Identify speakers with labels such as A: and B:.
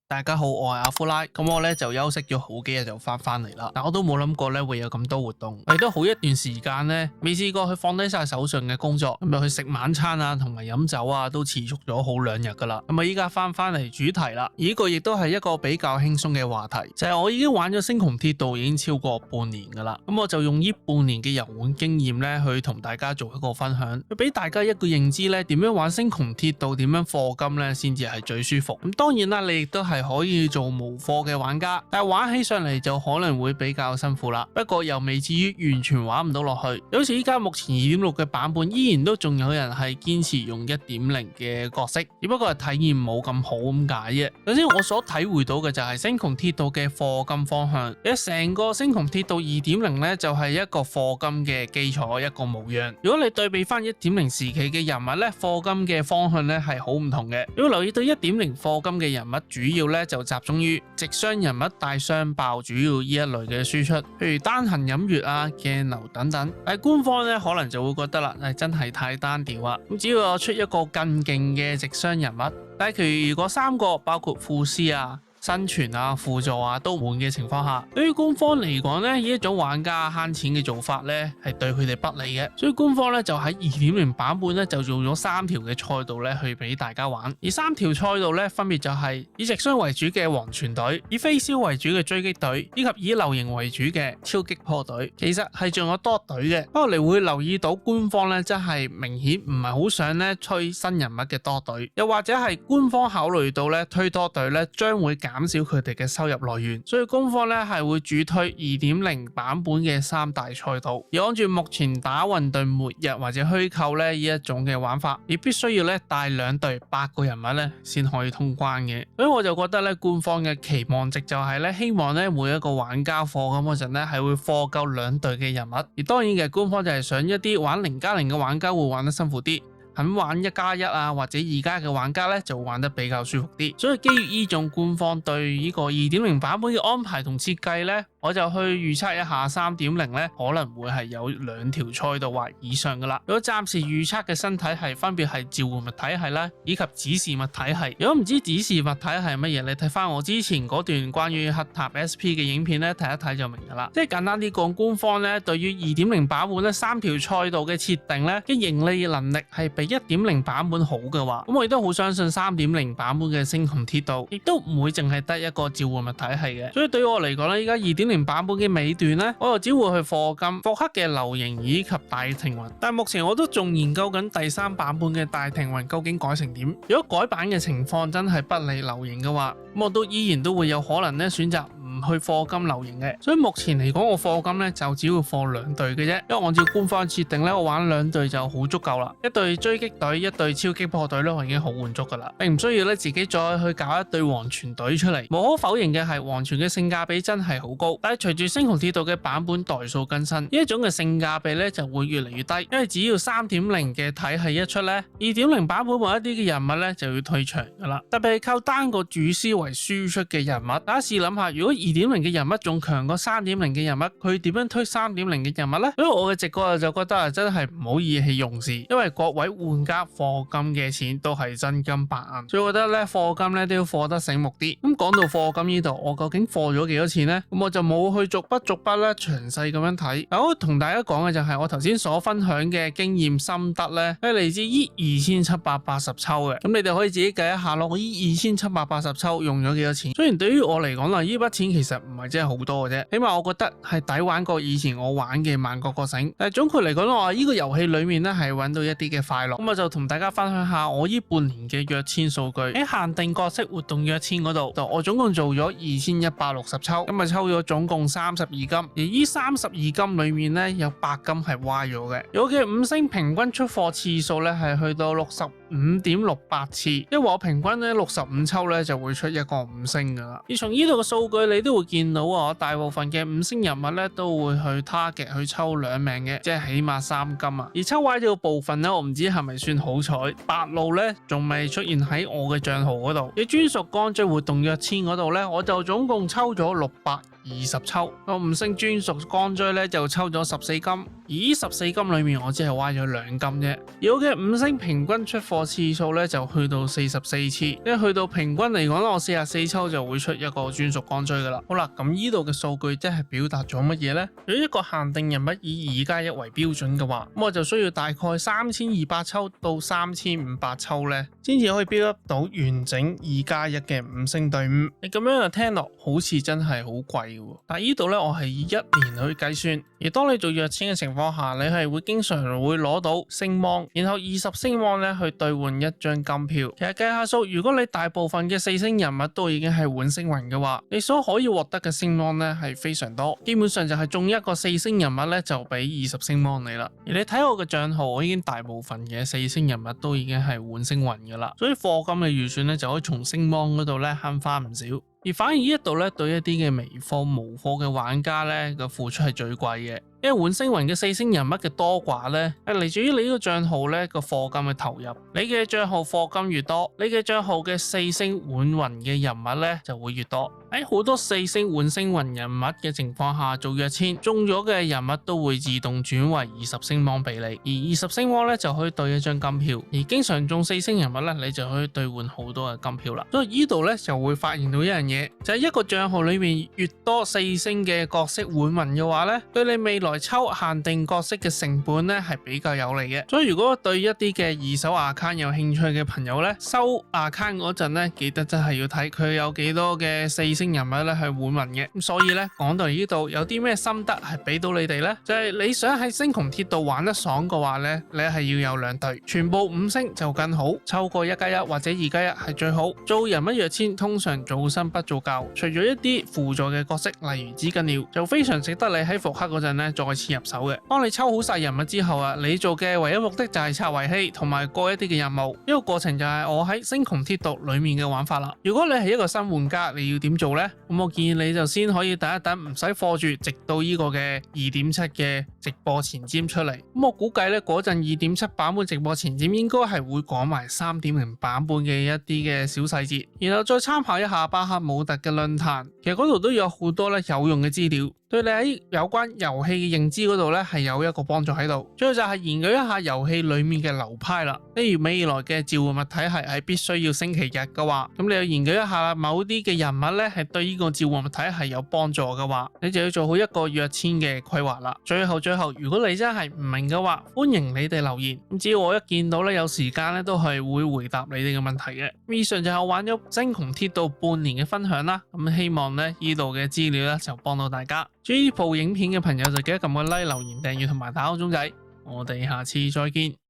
A: 大家好，我係阿夫拉，咁我咧就休息咗好幾日就翻嚟啦，但我都冇諗過咧會有咁多活動，亦都好一段時間咧未試過去放低晒手上嘅工作，咁就去食晚餐啊，同埋飲酒啊，都持續咗好2日噶啦。咁啊依家翻嚟主題啦，而呢個亦都係一個比較輕鬆嘅話題，就係我已經玩咗星穹鐵道已經超過半年噶啦，咁我就用呢半年嘅遊玩經驗咧去同大家做一個分享，去俾大家一個認知咧點樣玩星穹鐵道，點樣課金咧先至係最舒服。咁當然啦，你亦都係可以做無課嘅玩家，但係玩起上嚟就可能會比較辛苦啦。不過又未至於完全玩唔到落去。好似依家目前 2.6 嘅版本，依然都仲有人係堅持用 1.0 嘅角色，只不過係體驗冇咁好咁解啫。首先我所體會到嘅就係星穹鐵道嘅課金方向，成個星穹鐵道 2.0 咧就係一個課金嘅基礎，一個模樣。如果你對比翻 1.0 時期嘅人物咧，課金嘅方向咧係好唔同嘅。如果留意到 1.0 課金嘅人物，主要咧就集中於直商人物大商爆，主要呢一類嘅輸出，譬如單行飲月啊、鏡流等等。但係官方咧可能就會覺得啦，真係太單調啊！咁只要我出一個更勁嘅直商人物，但係其餘嗰3個包括副師啊、生存啊、輔助啊都滿嘅情況下，對於官方嚟講咧，呢一種玩家慳錢嘅做法咧係對佢哋不利嘅，所以官方咧就喺 2.0 版本咧就做咗3條嘅賽道咧去俾大家玩，而3條賽道咧分別就係以直商為主嘅黃泉隊，以飛霄為主嘅追擊隊，以及以流型為主嘅超擊破隊。其實係仲有多隊嘅，不過你會留意到官方咧真係明顯唔係好想咧推新人物嘅多隊，又或者係官方考慮到咧推多隊咧將會減少佢哋嘅收入來源，所以官方咧係會主推 2.0 版本嘅3大賽道，而按住目前打混沌末日或者虛構咧呢一種嘅玩法，你必須要咧帶2隊8個人物咧先可以通關嘅。所以我就覺得咧官方嘅期望值就係咧希望咧每一個玩家課金嗰陣咧係會課夠2隊嘅人物，而當然嘅官方就係想一啲玩0+0嘅玩家會玩得辛苦啲，肯玩1+1啊或者2+嘅玩家咧就玩得比較舒服啲。所以基於呢種官方對呢個 2.0 版本嘅安排同設計咧，我就去預測一下 3.0 咧可能會係有2條賽道或以上噶啦。如果暫時預測嘅新體系分別係召喚物體系啦，以及指示物體系。如果唔知指示物體系係乜嘢，你睇翻我之前嗰段關於黑塔 SP 嘅影片咧，睇一睇就明噶啦。即係簡單啲講，官方咧對於 2.0 版本咧3條賽道嘅設定咧嘅盈利能力係比 1.0 版本好嘅話，咁我亦都好相信 3.0 版本嘅星穹鐵道亦都唔會淨係得一個召喚物體系嘅。所以對於我嚟講咧，依家 2.0 版本嘅尾段咧，我又只會去課金復刻嘅流形以及大庭雲，但係目前我都仲研究緊第3版本嘅大庭雲究竟改成點。如果改版嘅情況真係不利流形嘅話，咁我都依然都會有可能咧選擇唔去課金流形嘅。所以目前嚟講，我課金咧就只會課2隊嘅啫，因為按照官方設定咧，我玩2隊就好足夠啦。一隊追擊隊、一隊超擊破隊咧，我已經好滿足噶啦，並唔需要咧自己再去搞一隊黃泉隊出嚟。無可否認嘅係，黃泉嘅性價比真係好高，但係隨住星穹鐵道嘅版本代數更新，呢一種嘅性價比咧就會越嚟越低，因為只要 3.0 嘅體系一出咧， 2.0 版本某一啲嘅人物咧就要退場噶啦。特別係靠單個主師為輸出嘅人物，大家試諗下，如果 2.0 嘅人物仲強過 3.0 嘅人物，佢點樣推 3.0 嘅人物呢？所以我嘅直覺就覺得真係唔好意氣用事，因為各位玩家課金嘅錢都係真金白銀，所以我覺得咧課金咧都要課得醒目啲。咁講到課金呢度，我究竟課咗幾多錢呢？咁我就冇去逐筆咧詳細咁樣睇。我同大家講嘅就係我頭先所分享嘅經驗心得咧，係嚟自於2780抽嘅。咁你哋可以自己計一下咯，我依2780抽用咗幾多錢？雖然對於我嚟講啦，呢筆錢其實唔係真係好多嘅啫，起碼我覺得係抵玩過以前我玩嘅萬國覺醒。但係總括嚟講，我話呢個遊戲裏面咧係揾到一啲嘅快樂。咁我就同大家分享下我呢半年嘅躍遷數據。喺限定角色活動躍遷嗰度，我總共做咗2160抽，咁啊抽咗總共32金，而呢32金裏面咧有8金係歪咗嘅。我嘅5星平均出貨次數咧係去到65.68次，因為我平均咧65抽咧就會出一個5星噶啦。而從呢度嘅數據，你都會見到大部分嘅5星人物咧都會去 target 去抽2命嘅，即係起碼3金啊。而抽歪咗個部分咧，我唔知係咪算好彩，白路咧仲未出現喺我嘅賬號嗰度。你專屬光追活動躍遷嗰度咧，我就總共抽咗620抽，個5星專屬光追咧就抽咗14金，而呢14金裏面我只係歪咗2金啫。而我嘅5星平均出貨次數咧就去到44次，即係去到平均嚟講我44抽就會出一個專屬光追噶啦。好啦，咁呢度嘅數據即係表達咗乜嘢呢？如果一個限定人物以2+1為標準嘅話，咁我就需要大概3200抽到3500抽咧，先至可以 build up 到完整2+1嘅5星隊伍。你咁樣就聽落好似真係好貴喎，但係呢度咧我係以1年去計算，而當你做躍遷嘅情況下，你係會經常會攞到星芒，然後20星芒咧去兌換1張金票。其實計下數，如果你大部分嘅4星人物都已經係換星雲嘅話，你所可以獲得嘅星芒咧係非常多，基本上就係中一個4星人物咧就俾20星芒你啦。而你睇我嘅賬號，我已經大部分嘅4星人物都已經係換星雲噶啦，所以課金嘅預算咧就可以從星芒嗰度咧慳翻唔少。而反而呢一度咧對一啲嘅微貨無貨嘅玩家咧嘅付出係最貴嘅。因為換星雲嘅4星人物嘅多寡咧，係嚟自於你呢個賬號咧個課金嘅投入。你嘅賬號課金越多，你嘅賬號嘅4星換雲嘅人物咧就會越多。喺好多4星換星雲人物嘅情況下做躍遷，中咗嘅人物都會自動轉為20星芒俾你，而20星芒咧就可以兌1張金票。而經常中4星人物咧，你就可以兌換好多嘅金票啦。所以呢度咧就會發現到一樣嘢，就係一個賬號裏面越多4星嘅角色換雲嘅話咧，對你未來抽限定角色嘅成本咧係比較有利嘅。所以如果對一啲嘅二手 account 有興趣嘅朋友咧，收 account 嗰陣咧，記得真係要睇佢有幾多嘅4星人物咧去換雲嘅。咁所以咧講到呢度，有啲咩心得係俾到你哋呢？就係你想喺星穹鐵道玩得爽嘅話咧，你係要有2隊，全部5星就更好，抽個1+1或者2+1係最好。做人物躍遷通常做新不做舊，除咗一啲輔助嘅角色，例如紫金鳥，就非常值得你喺復刻嗰陣咧再次入手嘅。當你抽好晒人物之後啊，你做嘅唯一目的就係拆遺器同埋過一啲嘅任務。呢個過程就係我喺星穹鐵道裏面嘅玩法啦。如果你係一個新玩家，你要點做呢？咁我建議你就先可以等一等，唔使課住，直到呢個嘅 2.7 嘅直播前瞻出嚟。咁我估計呢嗰陣 2.7 版本直播前瞻應該係會講埋 3.0 版本嘅一啲嘅小細節，然後再參考一下巴克姆特嘅論壇，其實嗰度都有好多咧有用嘅資料，對你喺有關遊戲嘅認知嗰度咧係有一個幫助喺度。最後就係研究一下遊戲裏面嘅流派啦。例如未來嘅召喚物體系係必須要星期日嘅話，咁你要研究一下某啲嘅人物咧係對呢個召喚物體系有幫助嘅話，你就要做好一個躍遷嘅規劃啦。最後，如果你真係唔明嘅話，歡迎你哋留言，咁只要我一見到咧有時間咧都係會回答你哋嘅問題嘅。以上就係我玩咗星穹鐵道半年嘅分享啦，咁希望咧呢度嘅資料咧就幫到大家。中意呢部影片嘅朋友就記得撳個 like、留言、訂閱同埋打個鐘仔，我哋下次再見。